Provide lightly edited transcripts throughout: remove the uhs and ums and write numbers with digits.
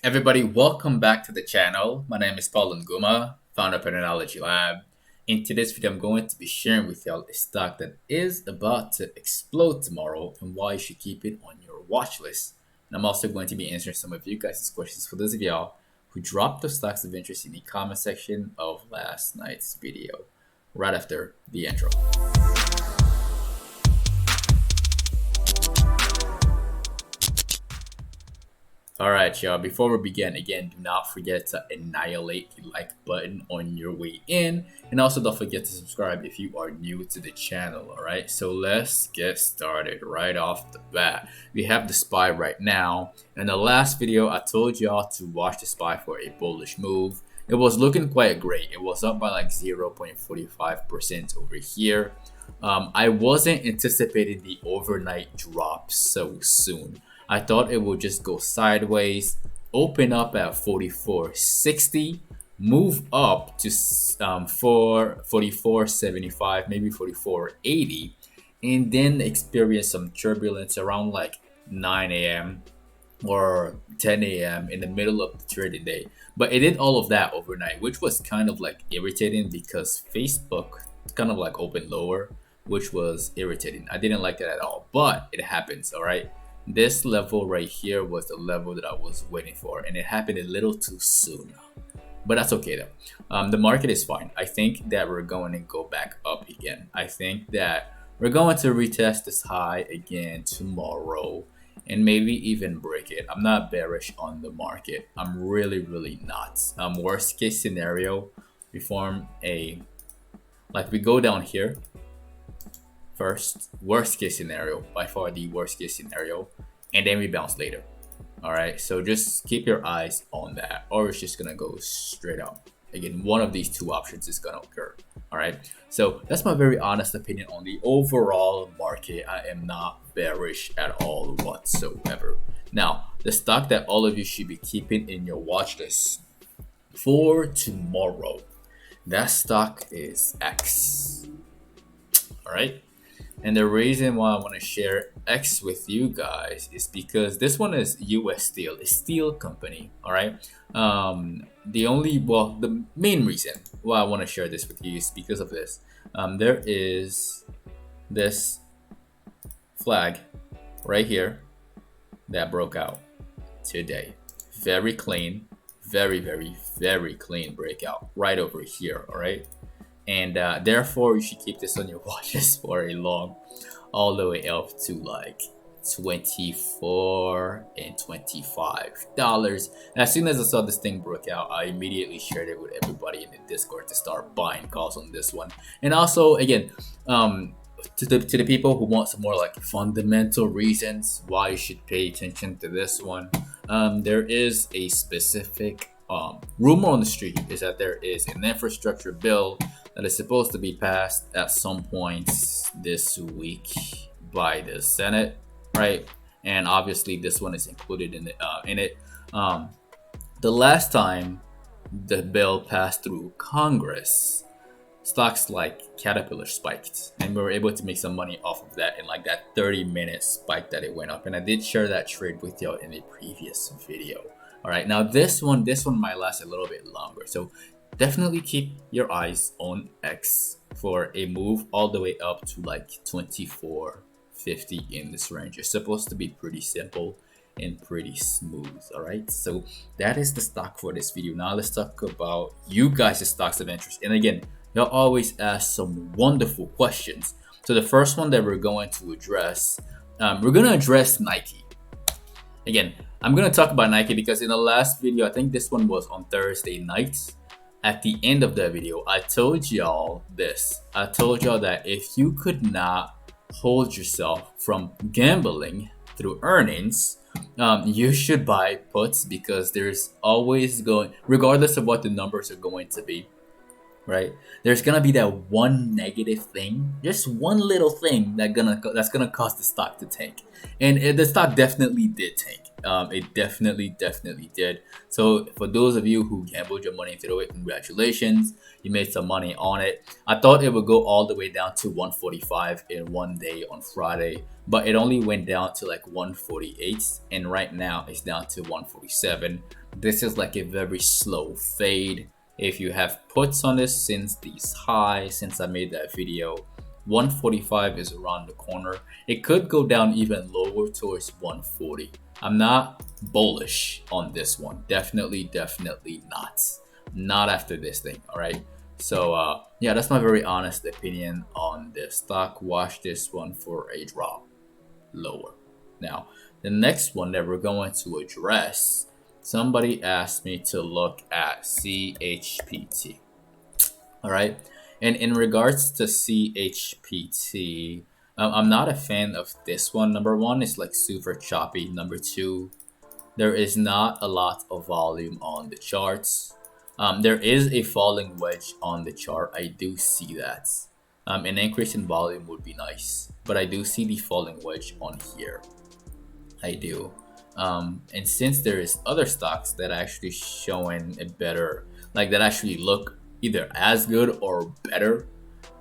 Everybody, welcome back to the channel. My name is Paul Nguma, founder of PATTERNOLOGY LAB. In today's video, I'm going to be sharing with y'all a stock that is about to explode tomorrow and why you should keep it on your watch list. And I'm also going to be answering some of you guys' questions for those of y'all who dropped the stocks of interest in the comment section of last night's video, right after the intro. Alright, y'all, before we begin, again, do not forget to annihilate the like button on your way in. And also don't forget to subscribe if you are new to the channel, alright? So let's get started right off the bat. We have the SPY right now. In the last video, I told y'all to watch the SPY for a bullish move. It was looking quite great. It was up by like 0.45% over here. I wasn't anticipating the overnight drop so soon. I thought it would just go sideways, open up at 44.60, move up to 44.75, maybe 44.80, and then experience some turbulence around like 9 a.m. or 10 a.m. in the middle of the trading day. But it did all of that overnight, which was kind of like irritating because Facebook kind of like opened lower, which was irritating. I didn't like that at all, but it happens, all right? This level right here was the level that I was waiting for, and it happened a little too soon. But that's okay though. The market is fine. I think that we're going to go back up again. I think that we're going to retest this high again tomorrow and maybe even break it. I'm not bearish on the market. I'm really not. Worst case scenario, we form a, like we go down here first, worst case scenario, by far the worst case scenario, and then we bounce later. All right, so just keep your eyes on that, or it's just gonna go straight up. Again, one of these two options is gonna occur. All right, so that's my very honest opinion on the overall market. I am not bearish at all whatsoever. Now, the stock that all of you should be keeping in your watch list for tomorrow, that stock is X. All right. And the reason why I want to share X with you guys is because this one is US Steel, a steel company. All right. The main reason why I want to share this with you is because of this. There is this flag right here that broke out today. Very clean, very clean breakout right over here. All right. And therefore you should keep this on your watch list for a long, all the way up to like $24 and $25. As soon as I saw this thing broke out, I immediately shared it with everybody in the Discord to start buying calls on this one. And also, again, to the people who want some more like fundamental reasons why you should pay attention to this one, there is a specific rumor on the street is that there is an infrastructure bill that is supposed to be passed at some point this week by the Senate, right? And obviously this one is included in it. The last time the bill passed through Congress, stocks like Caterpillar spiked, and we were able to make some money off of that in like that 30-minute spike that it went up. And I did share that trade with y'all in a previous video. All right, now this one might last a little bit longer, so definitely keep your eyes on X for a move all the way up to like 24.50 in this range. It's supposed to be pretty simple and pretty smooth. All right, so that is the stock for this video. Now let's talk about you guys' stocks of interest. And again, y'all always ask some wonderful questions. So the first one that we're going to address, Nike. Again, I'm going to talk about Nike because in the last video, I think this one was on Thursday night. At the end of the video, I told y'all this. I told y'all that if you could not hold yourself from gambling through earnings, you should buy puts because there's always regardless of what the numbers are going to be, right? There's gonna be that one negative thing, just one little thing that's gonna cause the stock to tank, and the stock definitely did tank. It definitely did. So for those of you who gambled your money into it, congratulations, you made some money on it. I thought it would go all the way down to 145 in one day on Friday, but it only went down to like 148, and right now it's down to 147. This is like a very slow fade. If you have puts on this since these highs, since I made that video, 145 is around the corner. It could go down even lower towards 140. I'm not bullish on this one. Definitely not. Not after this thing, all right? So yeah, that's my very honest opinion on this stock. Watch this one for a drop lower. Now, the next one that we're going to address, somebody asked me to look at CHPT. All right. And in regards to CHPT, I'm not a fan of this one. Number one, it's like super choppy. Number two, there is not a lot of volume on the charts. There is a falling wedge on the chart. I do see that. An increase in volume would be nice, but I do see the falling wedge on here. I do. And since there is other stocks that are actually showing a better, like that actually look either as good or better,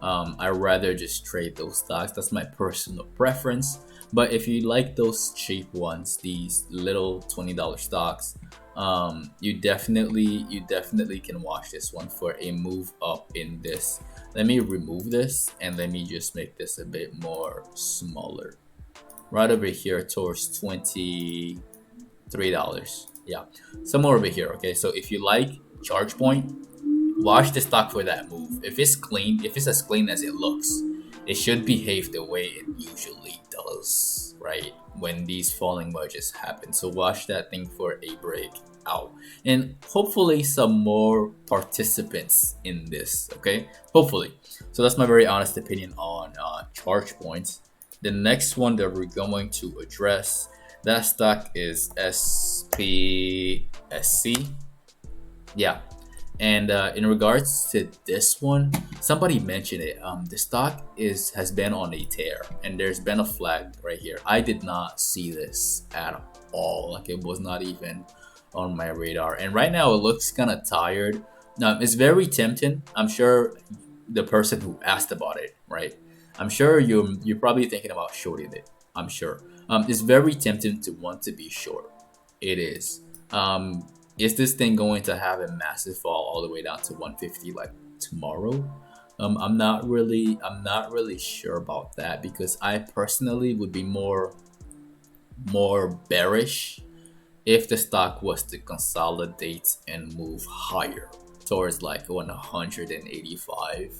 I'd rather just trade those stocks. That's my personal preference. But if you like those cheap ones, these little $20 stocks, you definitely can watch this one for a move up in this. Let me remove this and let me just make this a bit more smaller. Right over here towards $23. Yeah, somewhere over here. Okay, so if you like ChargePoint, watch the stock for that move. If it's clean, if it's as clean as it looks, it should behave the way it usually does, right? When these falling wedges happen. So watch that thing for a break out, and hopefully some more participants in this. Okay, hopefully. So that's my very honest opinion on ChargePoint. The next one that we're going to address, that stock is SPSC. Yeah. And in regards to this one, somebody mentioned it. The stock has been on a tear, and there's been a flag right here. I did not see this at all. Like, it was not even on my radar. And right now it looks kind of tired. It's very tempting. I'm sure the person who asked about it, right? I'm sure you're probably thinking about shorting it. I'm sure. It's very tempting to want to be short. It is. Is this thing going to have a massive fall all the way down to 150 like tomorrow? I'm not really sure about that, because I personally would be more bearish if the stock was to consolidate and move higher towards like 185,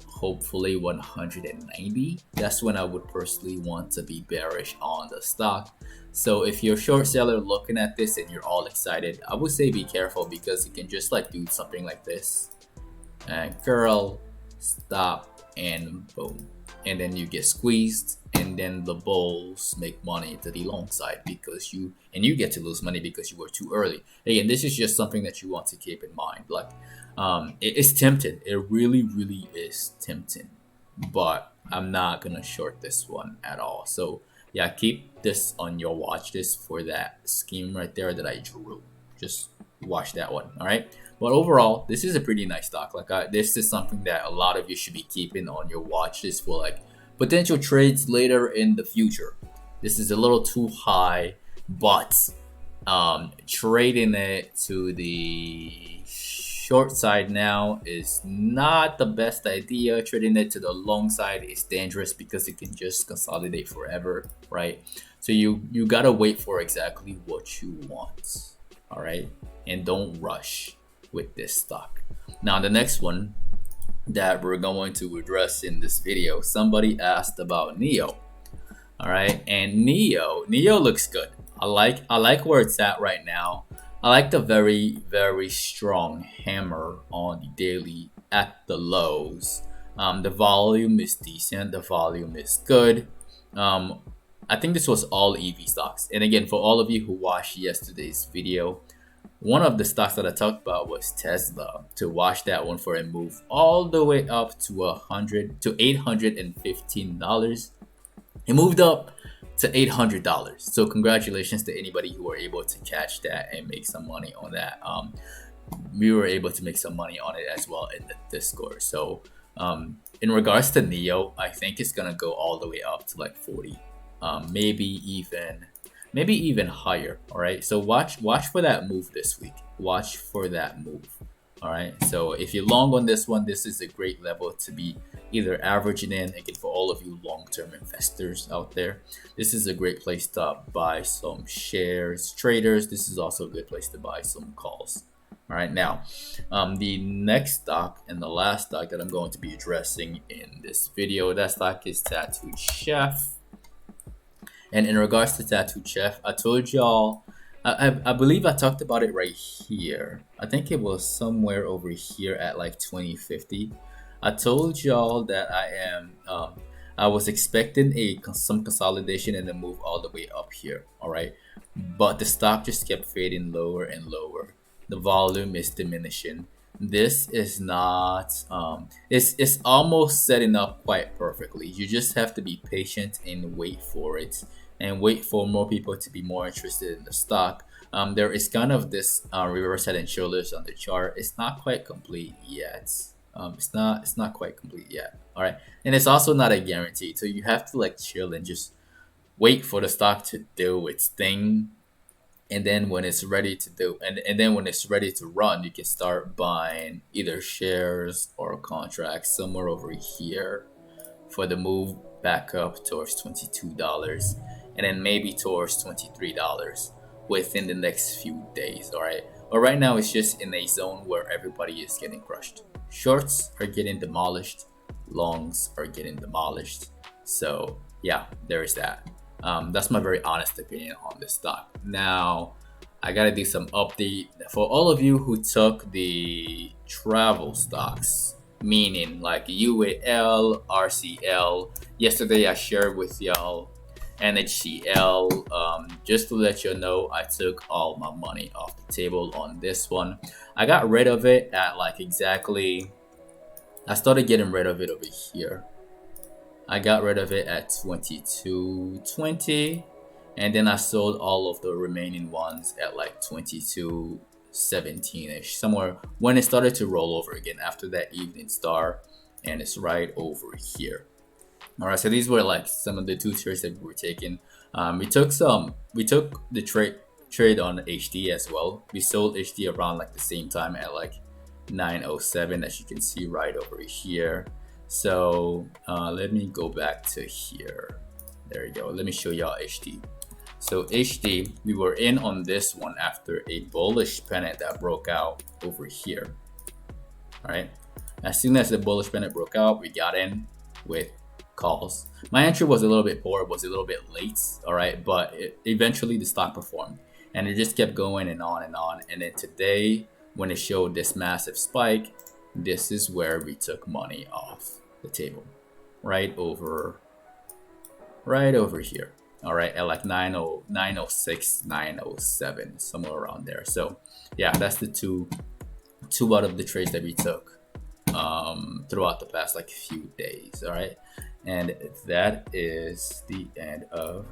hopefully 190. That's when I would personally want to be bearish on the stock. So if you're a short seller looking at this and you're all excited, I would say be careful, because you can just like do something like this and curl, stop, and boom, and then you get squeezed, and then the bulls make money to the long side because you get to lose money because you were too early. Again, this is just something that you want to keep in mind. Like, it's tempting. It really is tempting, but I'm not gonna short this one at all. So yeah, keep this on your watch list for that scheme right there that I drew. Just watch that one, all right? But overall, this is a pretty nice stock. Like, this is something that a lot of you should be keeping on your watch list for like potential trades later in the future. This is a little too high, but trading it to the short side now is not the best idea. Trading it to the long side is dangerous because it can just consolidate forever, right? So you gotta wait for exactly what you want, all right? And don't rush with this stock. Now the next one that we're going to address in this video, somebody asked about NIO. All right, and NIO looks good. I like where it's at right now. I like the very strong hammer on the daily at the lows. The volume is decent. The volume is good. I think this was all EV stocks. And again, for all of you who watched yesterday's video, One of the stocks that I talked about was Tesla. To watch that one for a move all the way up to $815. It moved up to $800. So congratulations to anybody who were able to catch that and make some money on that. We were able to make some money on it as well in the Discord. So in regards to NIO, I think it's gonna go all the way up to like 40, maybe even higher. All right, so watch for that move this week. Watch for that move. All right, so if you're long on this one, this is a great level to be either averaging in. Again, for all of you long-term investors out there, this is a great place to buy some shares. Traders, this is also a good place to buy some calls. All right, now the next stock and the last stock that I'm going to be addressing in this video, that stock is Tattooed Chef. And in regards to Tattooed Chef, I told y'all, I believe I talked about it right here. I think it was somewhere over here at like 2050. I told y'all that I was expecting some consolidation and a move all the way up here. All right, but the stock just kept fading lower and lower. The volume is diminishing. This is not it's almost setting up quite perfectly. You just have to be patient and wait for it, and wait for more people to be more interested in the stock. There is kind of this reverse head and shoulders on the chart. It's not quite complete yet. It's not quite complete yet. All right, and it's also not a guarantee. So you have to like chill and just wait for the stock to do its thing, and then when it's ready to do, and then when it's ready to run, you can start buying either shares or contracts somewhere over here for the move back up towards $22, and then maybe towards $23 within the next few days. All right, but right now it's just in a zone where everybody is getting crushed. Shorts are getting demolished, longs are getting demolished. So yeah, there is that. That's my very honest opinion on this stock. Now, I gotta do some update for all of you who took the travel stocks, meaning like UAL, RCL. Yesterday I shared with y'all NHCL. Just to let you know, I took all my money off the table on this one. I got rid of it at like exactly, I started getting rid of it over here. I got rid of it at 22.20, and then I sold all of the remaining ones at like 22.17ish, somewhere when it started to roll over again after that evening star, and it's right over here. All right, so these were like some of the two trades that we were taking. We took the trade on HD as well. We sold HD around like the same time at like 9:07, as you can see right over here. So let me go back to here. There you go. Let me show y'all HD. So HD, we were in on this one after a bullish pennant that broke out over here. All right. As soon as the bullish pennant broke out, we got in with calls. My entry was a little bit poor, was a little bit late. All right, but eventually the stock performed, and it just kept going and on and on. And then today, when it showed this massive spike, this is where we took money off the table, right over here. All right, at like 906, 907, somewhere around there. So yeah, that's the two out of the trades that we took throughout the past like few days. All right, and that is the end of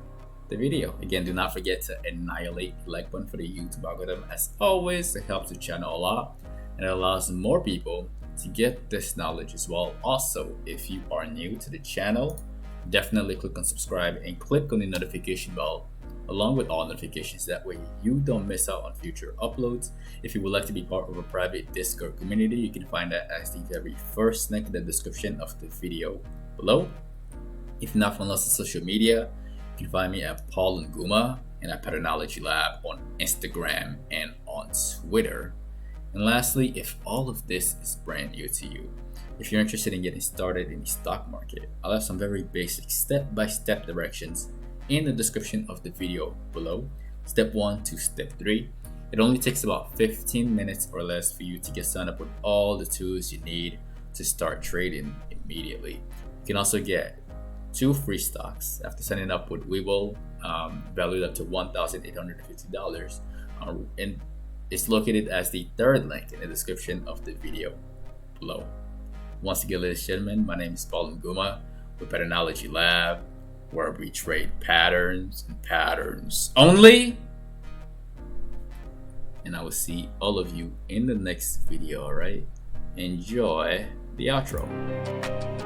the video. Again, do not forget to annihilate the like button for the YouTube algorithm. As always, it helps the channel a lot, and it allows more people to get this knowledge as well. Also, if you are new to the channel, definitely click on subscribe and click on the notification bell along with all notifications. That way you don't miss out on future uploads. If you would like to be part of a private Discord community, you can find that as the very first link in the description of the video below. If not from us on social media, you can find me at Paul Nguma and at PATTERNOLOGY LAB on Instagram and on Twitter. And lastly, if all of this is brand new to you, if you're interested in getting started in the stock market, I'll have some very basic step-by-step directions in the description of the video below. Step 1 to step 3. It only takes about 15 minutes or less for you to get signed up with all the tools you need to start trading immediately. You can also get 2 free stocks after signing up with Webull, valued up to $1,850. And It's located as the third link in the description of the video below. Once again, ladies and gentlemen, my name is Paul Nguma with PATTERNOLOGY LAB, where we trade patterns and patterns only. And I will see all of you in the next video, alright? Enjoy the outro.